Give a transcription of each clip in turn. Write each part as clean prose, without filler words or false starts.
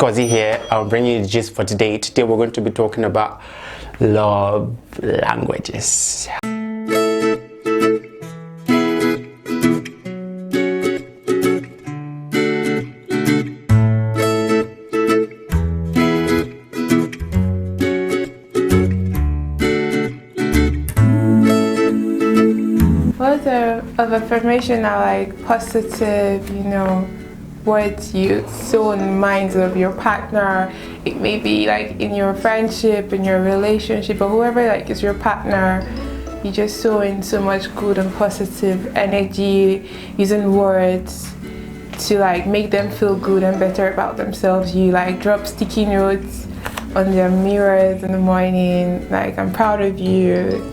Kozi here. I'll bring you the gist for today. Today we're going to be talking about love languages. Words of affirmation are like positive, words you sow in the minds of your partner. It may be like in your friendship, in your relationship, or whoever is your partner. You just sow in so much good and positive energy, using words to make them feel good and better about themselves. You drop sticky notes on their mirrors in the morning, I'm proud of you.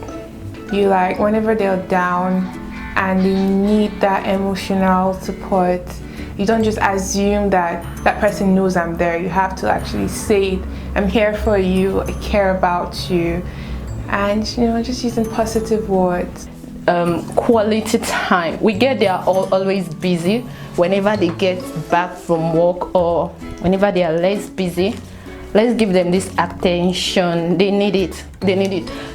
You whenever they're down and they need that emotional support, you don't just assume that that person knows I'm there. You have to actually say it. I'm here for you, I care about you. And just using positive words. Quality time. We get they are always busy. Whenever they get back from work or whenever they are less busy, let's give them this attention. They need it.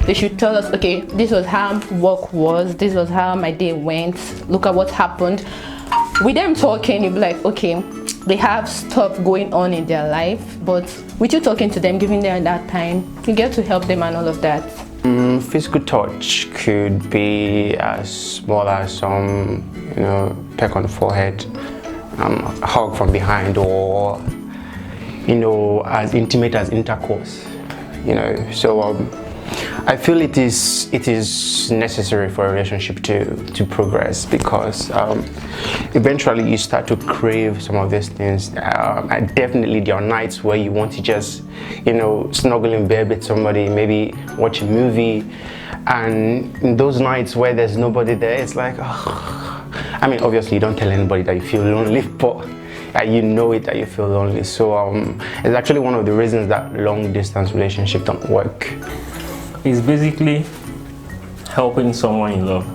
They should tell us, okay, this was how work was, this was how my day went, look at what happened. With them talking, you'll be like, okay, they have stuff going on in their life, but with you talking to them, giving them that time, you get to help them and all of that. Physical touch could be as small as some, peck on the forehead, a hug from behind, or as intimate as intercourse, so I feel it is necessary for a relationship to progress, because eventually you start to crave some of these things. Definitely there are nights where you want to just snuggle in bed with somebody, maybe watch a movie, and in those nights where there's nobody there, it's like, I mean, obviously you don't tell anybody that you feel lonely, but you know it that you feel lonely. So it's actually one of the reasons that long distance relationships don't work. It's basically helping someone you love,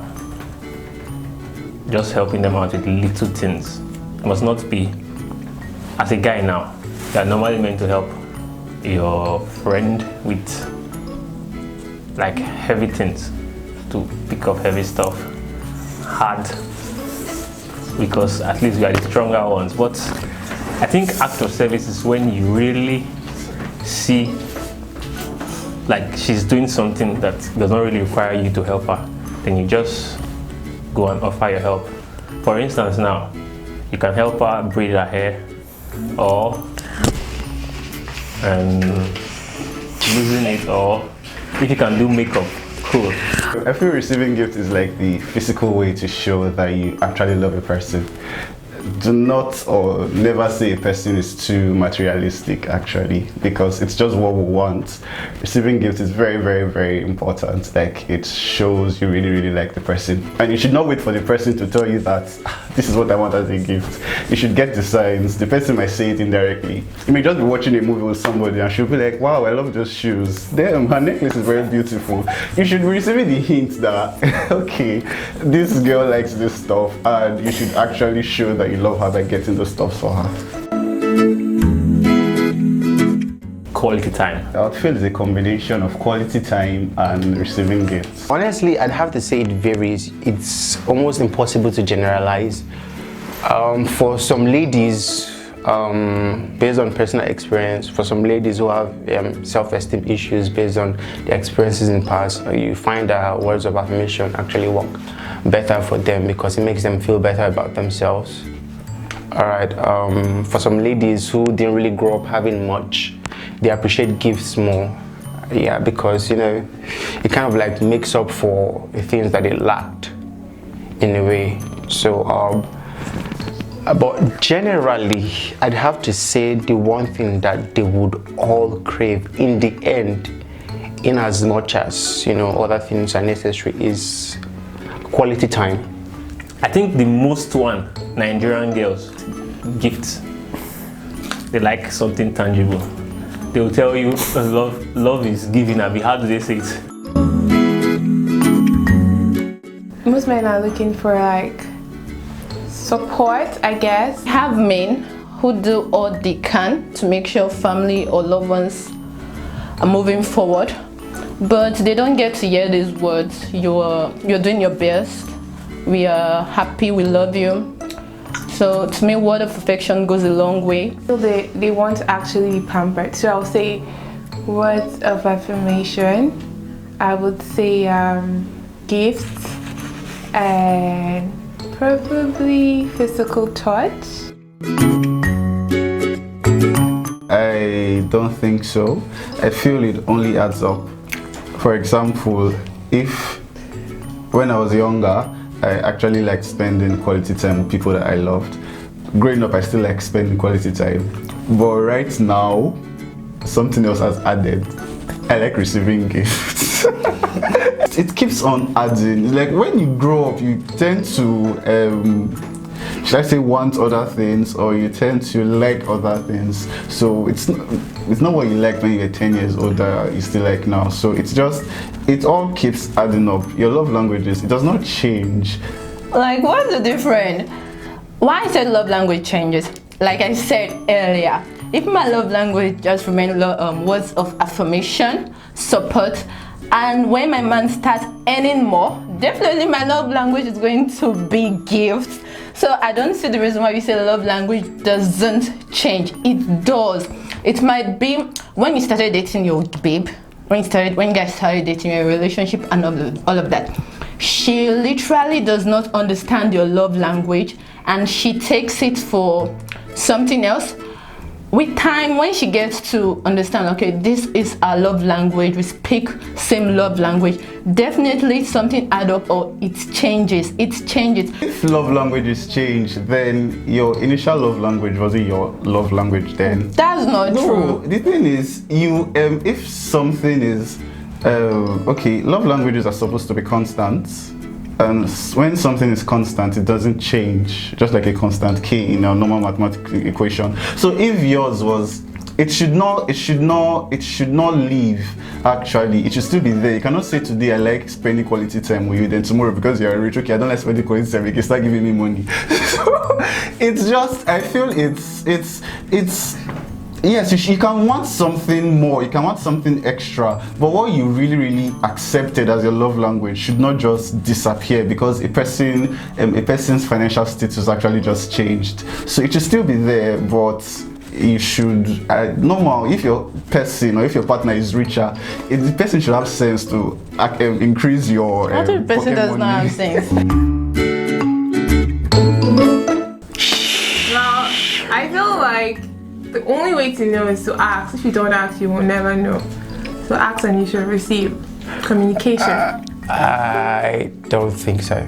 just helping them out with little things. It must not be, as a guy now, you're normally meant to help your friend with heavy things, to pick up heavy stuff, hard, because at least we are the stronger ones. But I think act of service is when you really see she's doing something that does not really require you to help her, then you just go and offer your help. For instance, now you can help her braid her hair, or losing it, or if you can do makeup, cool. I feel receiving gifts is like the physical way to show that you actually love a person. Do not or never say a person is too materialistic, actually, because it's just what we want. Receiving gifts is very, very, very important. It shows you really, really like the person, and you should not wait for the person to tell you that this is what I want as a gift. You should get the signs. The person might say it indirectly. You may just be watching a movie with somebody and she'll be like, wow, I love those shoes. Damn, her necklace is very beautiful. You should be receiving the hint that okay, this girl likes this stuff, and you should actually show that you love her by getting the stuff for her. Quality time. I would feel it's a combination of quality time and receiving gifts. Honestly, I'd have to say it varies. It's almost impossible to generalize. For some ladies, based on personal experience, for some ladies who have self-esteem issues based on their experiences in the past, you find that words of affirmation actually work better for them because it makes them feel better about themselves. Alright, for some ladies who didn't really grow up having much, they appreciate gifts more. Yeah, because it kind of makes up for the things that they lacked in a way. So but generally, I'd have to say the one thing that they would all crave in the end, in as much as other things are necessary, is quality time. I think the most one, Nigerian girls, gifts. They like something tangible. They will tell you love is giving. Abi, how do they say it? Most men are looking for support, I guess. Have men who do all they can to make sure family or loved ones are moving forward, but they don't get to hear these words. You're doing your best, we are happy, we love you. So to me, word of affection goes a long way. So they want to actually be pampered. So I'll say words of affirmation. I would say gifts and probably physical touch. I don't think so. I feel it only adds up. For example, if when I was younger, I actually liked spending quality time with people that I loved. Growing up, I still like spending quality time. But right now, something else has added. I like receiving gifts. It keeps on adding. Like when you grow up, you tend to should I say want other things, or you tend to like other things. So it's not what you like when you're 10 years older, you still like now. So it all keeps adding up. Your love languages, it does not change. Like, what's the difference? Why I said love language changes? Like I said earlier, if my love language just remain words of affirmation, support, and when my man starts earning more, definitely my love language is going to be gifts. So I don't see the reason why you say love language doesn't change. It does. It might be when you started dating your babe, when you guys started dating your relationship and all of that. She literally does not understand your love language and she takes it for something else. With time, when she gets to understand, okay, this is our love language, we speak same love language, definitely something add up or it changes. If love languages change, then your initial love language wasn't your love language then. That's not true. The thing is, you if something is okay, love languages are supposed to be constant. And when something is constant, it doesn't change, just like a constant key in a normal mathematical equation. So if yours was, it should not leave. Actually, it should still be there. You cannot say today I like spending quality time with you, then tomorrow because you're rich, okay, I don't like spending quality time, you can start giving me money. So it's just, I feel it's yes, you can want something more, you can want something extra, but what you really accepted as your love language should not just disappear because a person's financial status actually just changed. So it should still be there, but you should normal, if your person or if your partner is richer, the person should have sense to increase your I think the person does not have sense. Now, I feel like the only way to know is to ask. If you don't ask, you will never know. So ask and you should receive. Communication. I don't think so.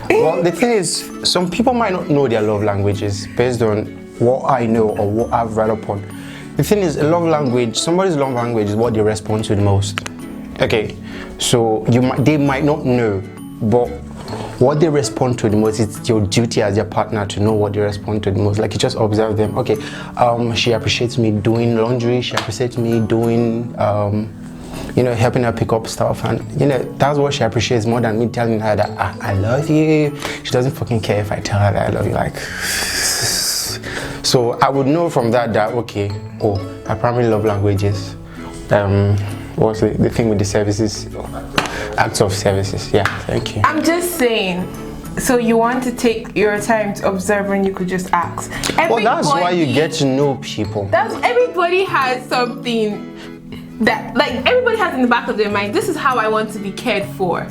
Well, the thing is, some people might not know their love languages based on what I know or what I've read upon. The thing is, somebody's love language is what they respond to the most. Okay, so they might not know, but what they respond to the most, it's your duty as their partner to know what they respond to the most. Like, you just observe them. Okay, she appreciates me doing laundry, she appreciates me doing helping her pick up stuff, and that's what she appreciates more than me telling her that I love you. She doesn't fucking care if I tell her that I love you. Like, so I would know from that okay, my primary love language is what's the thing with the services, acts of services. Yeah, thank you. I'm just saying, so you want to take your time to observe when you could just ask. Well, that's why you get to know people. Everybody has something that, like, everybody has in the back of their mind, this is how I want to be cared for.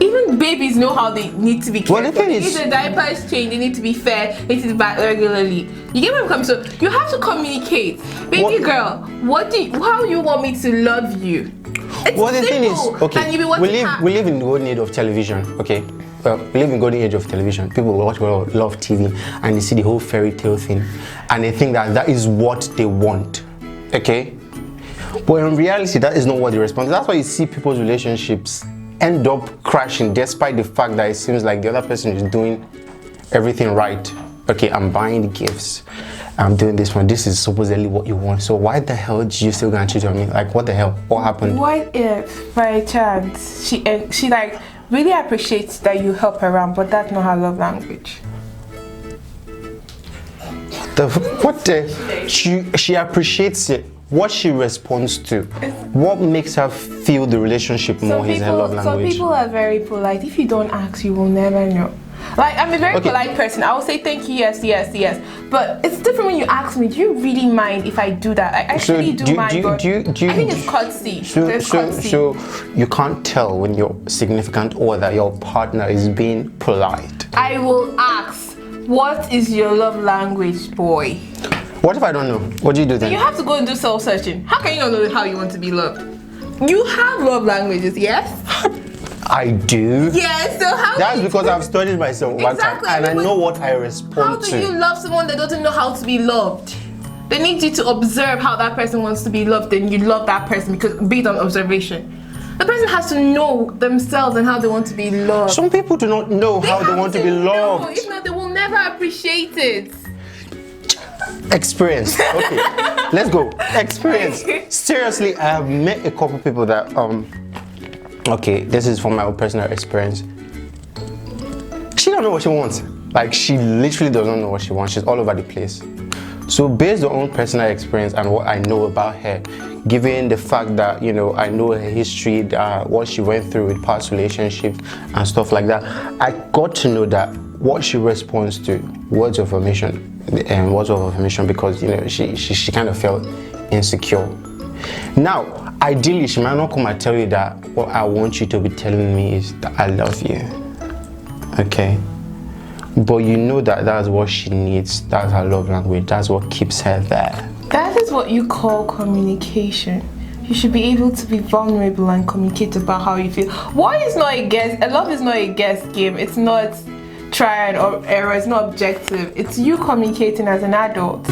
Even babies know how they need to be cared for. They need their diapers changed, they need to be fed, they need to bath regularly. You get where I'm coming from? So you have to communicate. Baby girl, how you want me to love you? It's well, the thing is, okay, and we live in the golden age of television, okay? Well, we live in the golden age of television. People love TV and they see the whole fairy tale thing and they think that is what they want, okay? But in reality, that is not what they respond to. That's why you see people's relationships end up crashing despite the fact that it seems like the other person is doing everything right. Okay, I'm buying the gifts, I'm doing this one, this is supposedly what you want, so why the hell did you still gonna cheat on me? Like, what the hell? What happened? What if by chance she like really appreciates that you help her around, but that's not her love language? She appreciates it. What she responds to, what makes her feel the relationship more is her love language. So people are very polite. If you don't ask, you will never know. Like, I'm a very polite person. I will say thank you, yes, yes, yes. But it's different when you ask me, do you really mind if I do that? I actually do mind, but I think it's courtesy. So you can't tell when your significant other, your partner is being polite. I will ask, what is your love language, boy? What if I don't know? What do you do then? You have to go and do self-searching. How can you not know how you want to be loved? You have love languages, yes? I do. Yes, so how That's because I've studied myself over time and I know what I respond to. How do you love someone that doesn't know how to be loved? They need you to observe how that person wants to be loved, then you love that person because based on observation. The person has to know themselves and how they want to be loved. Some people do not know how they want to be loved. If not, they will never appreciate it. Experience. Okay, let's go. Experience. Seriously, I have met a couple people that okay, this is from my own personal experience. She don't know what she wants. Like, she literally doesn't know what she wants. She's all over the place. So based on personal experience and what I know about her, given the fact that, you know, I know her history, what she went through with past relationships and stuff like that, I got to know that what she responds to, words of affirmation, because, you know, she kind of felt insecure. Now, ideally, she might not come and tell you that what I want you to be telling me is that I love you. Okay? But you know that that's what she needs. That's her love language. That's what keeps her there. That is what you call communication. You should be able to be vulnerable and communicate about how you feel. Love is not a guess game. It's not trial or error. It's not objective. It's you communicating as an adult.